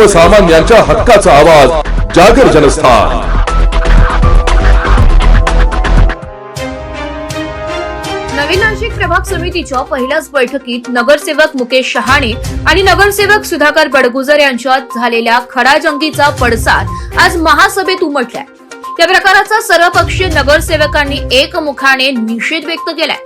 सर्वसामान्यांच्या हक्काचा आवाज जागर जनस्थान। नवी नाशिक प्रभाग समितीच्या पहिल्याच बैठकीत नगरसेवक मुकेश शहाणे आणि नगरसेवक सुधाकर बडगुजर यांच्यात झालेल्या खडाजंगीचा पडसाद आज महासभेत उमटलाय। या प्रकाराचा सर्वपक्षीय नगरसेवकांनी एकमुखाने निषेध व्यक्त केलाय।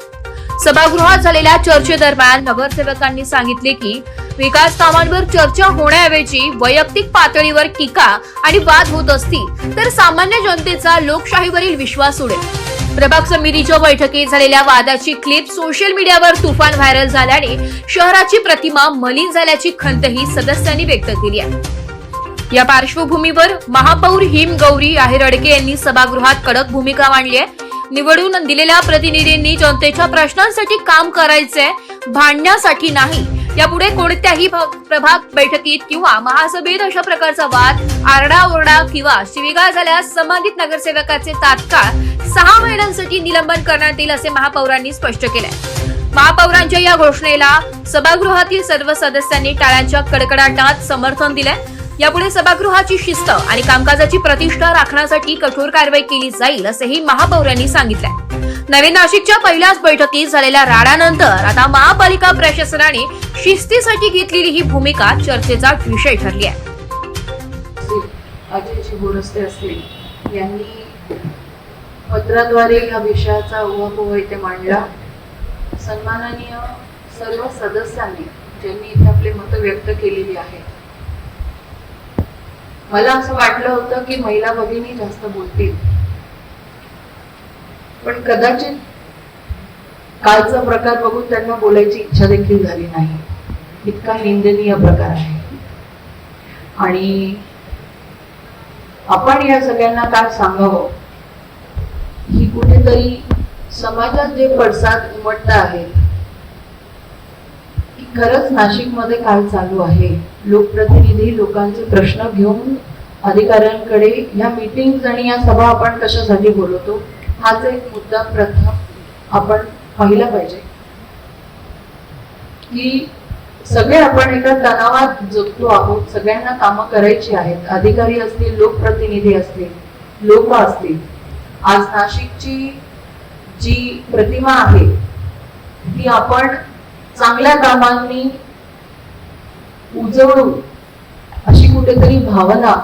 सभागृहात झालेल्या चर्चेदरम्यान नगरसेवकांनी सांगितले की विकास कामांवर चर्चा होण्याऐवजी वैयक्तिक पातळीवर टीका आणि वाद होत असतील तर सामान्य जनतेचा लोकशाहीवरील विश्वास उडेल। प्रभाग समितीच्या बैठकीत झालेल्या वादाची क्लिप सोशल मीडियावर तुफान व्हायरल झाल्याने शहराची प्रतिमा मलिन झाल्याची खंतही सदस्यांनी व्यक्त केली आहे। या पार्श्वभूमीवर महापौर हिमगौरी आहेरडके यांनी सभागृहात कडक भूमिका मांडली आहे। निवडून दिलेल्या प्रतिनिधींनी जनतेच्या प्रश्नांसाठी काम करायचंय, भांडण्यासाठी नाही। यापुढे कोणत्याही प्रभाग बैठकीत किंवा महासभेत अशा प्रकारचा वाद, आरडाओरडा किंवा शिवीगाळ झाल्यास संबंधित नगरसेवकाचे तात्काळ 6 महिन्यांसाठी निलंबन करण्यात येईल असे महापौरांनी स्पष्ट केलंय। महापौरांच्या या घोषणेला सभागृहातील सर्व सदस्यांनी टाळ्यांच्या कडकडाटात समर्थन दिलंय। यापुढे सभागृहाची शिस्त आणि कामकाजाची प्रतिष्ठा राखण्यासाठी कठोर कारवाई केली जाईल असेही महापौरांनी सांगितलंय। नवीन नाशिकच्या पहिल्याच बैठकीत झालेल्या राडानंतर आता महापालिका प्रशासनाने शिस्तीसाठी घेतलेली ही भूमिका चर्चेचा विषय ठरली आहे। अजय बोरस्ते असतील यांनी पत्राद्वारे या विषयाचा उहापोह इथे मांडला। सन्माननीय सर्व सदस्यांनी ज्यांनी इथे आपले मत व्यक्त केलेली आहे। मला असं वाटलं होतं की महिला भगिनी जास्त बोलतील, पण कदाचित कालचा प्रकार बघून त्यांना बोलायची इच्छा देखील झाली नाही। इतका निंदनीय प्रकार आहे आणि आपण या सगळ्यांना काय सांगावं ही कुठेतरी समाजात जे पडसाद उमटत आहे की खरंच नाशिकमध्ये काय चालू आहे। लोकप्रतिनिधी लोकांचे प्रश्न घेऊन अधिकाऱ्यांकडे या मीटिंग्स आणि या सभा आपण कशासाठी बोलवतो हाच एक मुद्दा प्रथम आपण पाहिला पाहिजे की सगळे आपण एका तणावात जगतो आहोत। सगळ्यांना कामं करायची आहेत, अधिकारी असतील, लोकप्रतिनिधी असतील, लोक असतील। आज नाशिकची जी प्रतिमा आहे ती आपण चांगल्या कामांनी उजळू अशी कुठेतरी भावना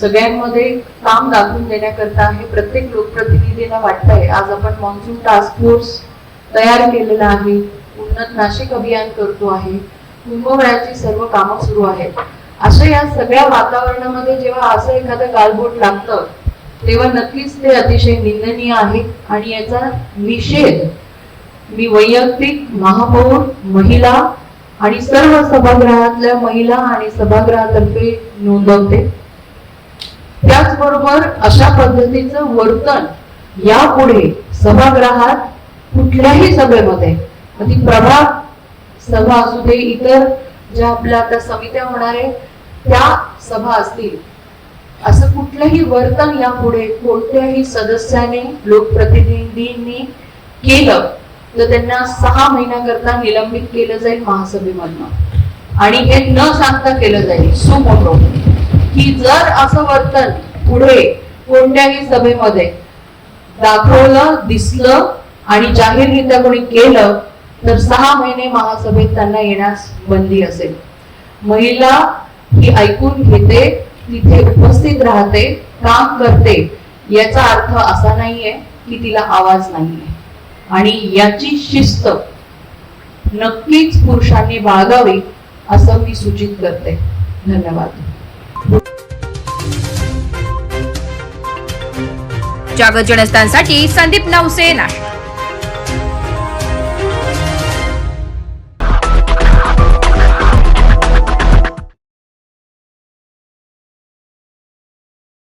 सगळ्यांमध्ये काम दाखवून देण्याकरता हे प्रत्येक लोकप्रतिनिधींना वाटतंय। आज आपण मॉन्सून टास्क फोर्स तयार केलेला आहे, उन्नत नाशिक अभियान करतो आहे, कुंभमेळ्याची सर्व कामं सुरू आहेत। अशा या सगळ्या वातावरणामध्ये जेव्हा असं एखादं गालबोट लागतं तेव्हा नक्कीच ते अतिशय निंदनीय आहे आणि याचा निषेध मी वैयक्तिक महापौर, महिला आणि सर्व सभागृहातल्या महिला आणि सभागृहातर्फे नोंदवते। त्याचबरोबर अशा पद्धतीचं वर्तन यापुढे सभागृहात कुठल्याही सभेमध्ये, ती प्रभाग सभा असू दे, इतर ज्या आपल्या आता समित्या होणार आहे त्या सभा असतील, असं कुठलंही वर्तन यापुढे कोणत्याही सदस्याने, लोकप्रतिनिधींनी केलं तर त्यांना 6 महिन्याकरता निलंबित केलं जाईल महासभेमधनं आणि हे न सांगता केलं जाईल सुमोटो की जर असं वर्तन पुढे कोणत्याही सभेमध्ये दाखवलं, दिसलं आणि जाहीररित्या कोणी केलं तर 6 महिने महासभेत त्यांना येण्यास बंदी असेल। महिला ही ऐकून घेते, तिथे उपस्थित राहते, काम करते, याचा अर्थ असा नाहीये की तिला आवाज नाहीये आणि याची शिस्त नक्कीच पुरुषांनी बाळगावी असं मी सूचित करते। धन्यवाद। जागर जनस्थानसाठी संदीप नवसे, नाशिक।